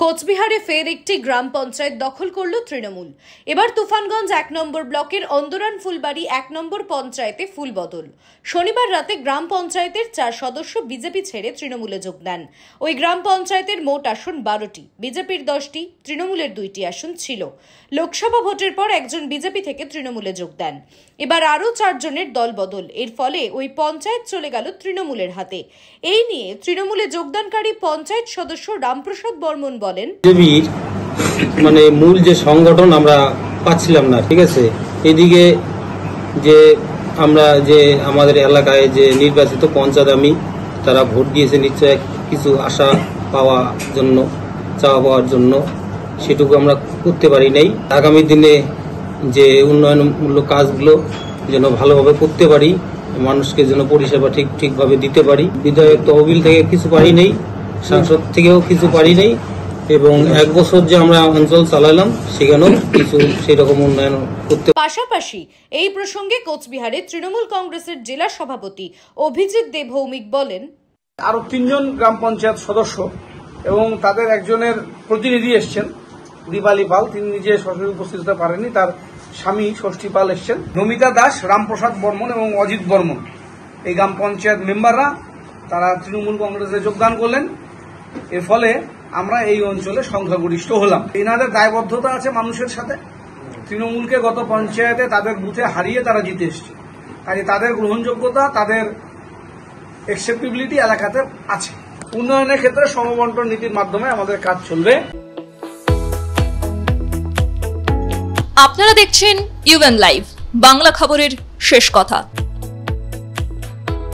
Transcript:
কোচবিহারে ফের একটি গ্রাম পঞ্চায়েত দখল করল তৃণমূল। এবার তুফানগঞ্জ ১ নম্বর ব্লকের অন্দরান ফুলবাড়ি ১ নম্বর পঞ্চায়েতে ফুল বদল। শনিবার রাতে গ্রাম পঞ্চায়েতের ৪ সদস্য বিজেপি ছেড়ে তৃণমূলে যোগ দেন। ওই গ্রাম পঞ্চায়েতের মোট আসন ১২টি, বিজেপির ১০টি, তৃণমূলের ২টি আসন ছিল। লোকসভা ভোটের পর একজন বিজেপি থেকে তৃণমূলে যোগ দেন। এবার আরও ৪ জনের দল বদল। এর ফলে ওই পঞ্চায়েত চলে গেল তৃণমূলের হাতে। এই নিয়ে তৃণমূলে যোগদানকারী পঞ্চায়েত সদস্য রামপ্রসাদ বর্মন বলেন, বিজেপির মূল যে সংগঠন আমরা পাচ্ছিলাম না। ঠিক আছে, এদিকে যে আমরা যে আমাদের এলাকায় যে নির্বাচিত পঞ্চায়েত তারা ভোট দিয়েছে নিশ্চয় কিছু আশা পাওয়ার জন্য, চাওয়া পাওয়ার জন্য, সেটুকু আমরা করতে পারি নাই। আগামী দিনে যে উন্নয়নমূলক কাজগুলো যেন ভালোভাবে করতে পারি, মানুষকে যেন পরিষেবা ঠিকভাবে দিতে পারি। বিধায়ক তহবিল থেকে কিছু পারি নাই, সাংসদ থেকেও কিছু পারি নাই, এবং ১ বছর যে আমরা অঞ্চল চালালাম সেখানেও কিছু সেরকম উন্নয়ন করতে। পাশাপাশি এই প্রসঙ্গে কোচবিহারে তৃণমূল কংগ্রেসের জেলা সভাপতি অভিজিৎ দে ভৌমিক বলেন, আরো ৩ জন গ্রাম পঞ্চায়েত সদস্য এবং তাদের একজনের প্রতিনিধি এসছেন, দীপালি পাল, তিনি নিজে সরাসরি উপস্থিত হতে পারেননি, তার স্বামী ষষ্ঠী পাল এসছেন। নমিতা দাস, রামপ্রসাদ বর্মন এবং অজিত বর্মন, এই গ্রাম পঞ্চায়েত মেম্বাররা তারা তৃণমূল কংগ্রেসে যোগদান করলেন। এর ফলে আমরা এই অঞ্চলে সংখ্যাগরিষ্ঠ হলাম। এনাদের দায়বদ্ধতা আছে মানুষের সাথে। তৃণমূলকে গত পঞ্চায়েতে তাদের বুথে হারিয়ে তারা জিতে এসছে, কাজে তাদের গ্রহণযোগ্যতা, তাদের অ্যাকসেপ্টেবিলিটি এলাকাতে আছে। উন্নয়নের ক্ষেত্রে সমবন্টন নীতির মাধ্যমে আমাদের কাজ চলবে। আপনারা দেখছেন ইউএন লাইভ, বাংলা খবরের শেষ কথা।